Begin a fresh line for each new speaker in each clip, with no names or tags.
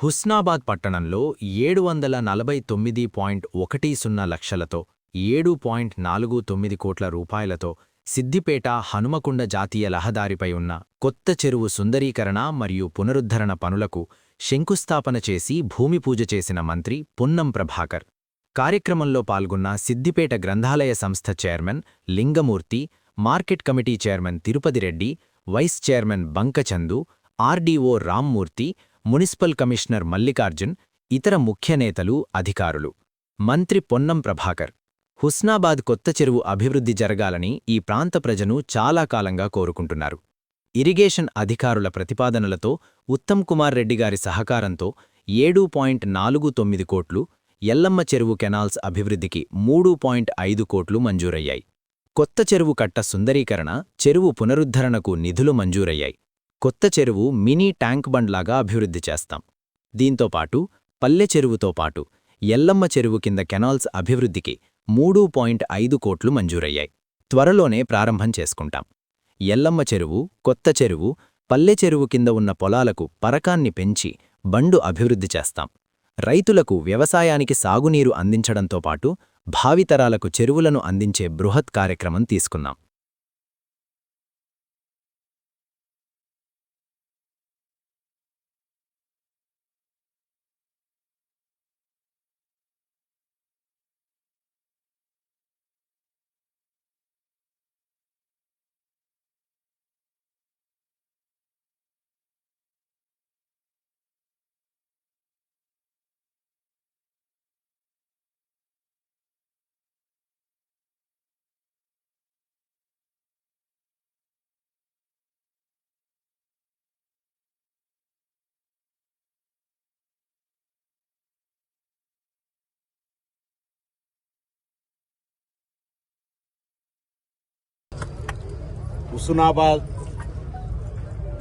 హుస్నాబాద్ పట్టణంలో 749.10 లక్షలతో 7.49 కోట్ల రూపాయలతో సిద్దిపేట హనుమకొండ జాతీయ రహదారిపై ఉన్న కొత్త చెరువు సుందరీకరణ మరియు పునరుద్ధరణ పనులకు శంకుస్థాపన చేసి భూమిపూజ చేసిన మంత్రి పొన్నం ప్రభాకర్. కార్యక్రమంలో పాల్గొన్న సిద్దిపేట గ్రంథాలయ సంస్థ chairman Lingamurthy, market committee chairman Tirupathireddy, vice chairman బంకచందు, RDO Rammurthy, municipal commissioner Mallikarjun, ఇతర ముఖ్య నేతలు, అధికారులు. మంత్రి పొన్నం ప్రభాకర్, హుస్నాబాద్ కొత్త చెరువు అభివృద్ధి జరగాలని ఈ ప్రాంత ప్రజను చాలా కాలంగా కోరుకుంటున్నారు. ఇరిగేషన్ అధికారుల ప్రతిపాదనలతో ఉత్తమ్ కుమార్ రెడ్డి గారి సహకారంతో 7.49 కోట్లు, ఎల్లమ్మ చెరువు కెనాల్స్ అభివృద్ధికి 3.5 కోట్లు మంజూరయ్యాయి. కొత్త చెరువు కట్ట సుందరీకరణ, చెరువు పునరుద్ధరణకు నిధులు మంజూరయ్యాయి. కొత్త చెరువు మినీ ట్యాంక్ బండ్లాగా అభివృద్ధి చేస్తాం. దీంతోపాటు పల్లె చెరువుతో పాటు ఎల్లమ్మ చెరువు కింద కెనాల్స్ అభివృద్ధికి 3.5 కోట్లు మంజూరయ్యాయి. త్వరలోనే ప్రారంభం చేసుకుంటాం. ఎల్లమ్మ చెరువు, కొత్త చెరువు, పల్లె చెరువు కింద ఉన్న పొలాలకు పరకాన్ని పెంచి బండు అభివృద్ధి చేస్తాం. రైతులకు వ్యవసాయానికి సాగునీరు అందించడంతో పాటు భావితరాలకు చెరువులను అందించే బృహత్ కార్యక్రమం తీసుకున్నాం.
హుస్నాబాద్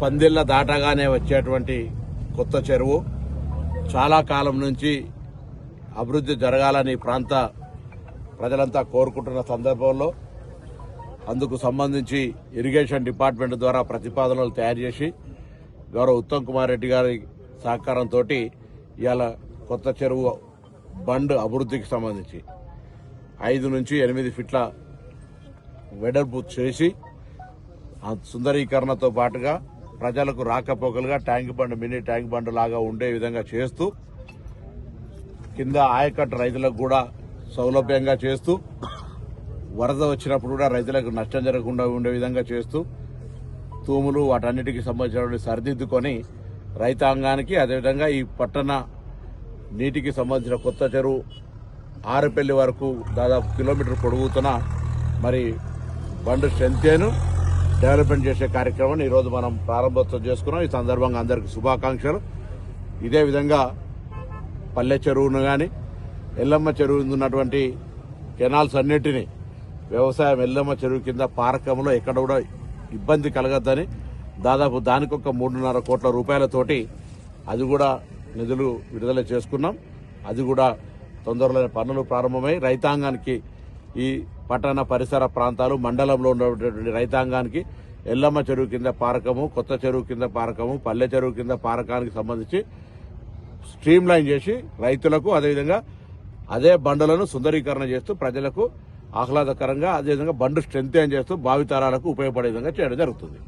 పందిళ్ళ దాటగానే వచ్చేటువంటి కొత్త చెరువు చాలా కాలం నుంచి అభివృద్ధి జరగాలని ప్రాంత ప్రజలంతా కోరుకుంటున్న సందర్భంలో అందుకు సంబంధించి ఇరిగేషన్ డిపార్ట్మెంట్ ద్వారా ప్రతిపాదనలు తయారు చేసి గౌరవ ఉత్తమ్ కుమార్ రెడ్డి గారి సహకారంతో ఇవాళ కొత్త చెరువు బండ్ అభివృద్ధికి సంబంధించి 5 నుంచి 8 ఫీట్ల వెడల్పు చేసి సుందరీకరణతో పాటుగా ప్రజలకు రాకపోకలుగా tank bund, mini tank bund లాగా ఉండే విధంగా చేస్తూ కింద ఆయకట్టు రైతులకు కూడా సౌలభ్యంగా చేస్తూ వరద వచ్చినప్పుడు కూడా రైతులకు నష్టం జరగకుండా ఉండే విధంగా చేస్తూ తూములు వాటన్నిటికీ సంబంధించిన సరిదిద్దుకొని రైతాంగానికి అదేవిధంగా ఈ పట్టణ నీటికి సంబంధించిన కొత్త చెరువు ఆరుపల్లి వరకు దాదాపు కిలోమీటర్ పొడుగుతున్న మరి బండ్ స్ట్రెంతేను డెవలప్మెంట్ చేసే కార్యక్రమాన్ని ఈరోజు మనం ప్రారంభోత్సవం చేసుకున్నాం. ఈ సందర్భంగా అందరికీ శుభాకాంక్షలు. ఇదే విధంగా పల్లె చెరువును కానీ ఎల్లమ్మ చెరువు ఉన్నటువంటి కెనాల్స్ అన్నిటినీ వ్యవసాయం ఎల్లమ్మ చెరువు కింద పారకంలో ఎక్కడ కూడా ఇబ్బంది కలగద్దని దాదాపు దానికొక 3.5 కోట్ల రూపాయలతోటి అది కూడా నిధులు విడుదల చేసుకున్నాం. అది కూడా తొందరలోనే పనులు ప్రారంభమై రైతాంగానికి ఈ పట్టణ పరిసర ప్రాంతాలు మండలంలో ఉన్నటువంటి రైతాంగానికి ఎల్లమ్మ చెరువు కింద పారకము, కొత్త చెరువు కింద పారకము, పల్లె చెరువు కింద పారకానికి సంబంధించి స్ట్రీమ్ లైన్ చేసి రైతులకు అదేవిధంగా అదే బండులను సుందరీకరణ చేస్తూ ప్రజలకు ఆహ్లాదకరంగా అదేవిధంగా బండు స్ట్రెంత్ చేస్తూ భావితరాలకు ఉపయోగపడే విధంగా చేయడం జరుగుతుంది.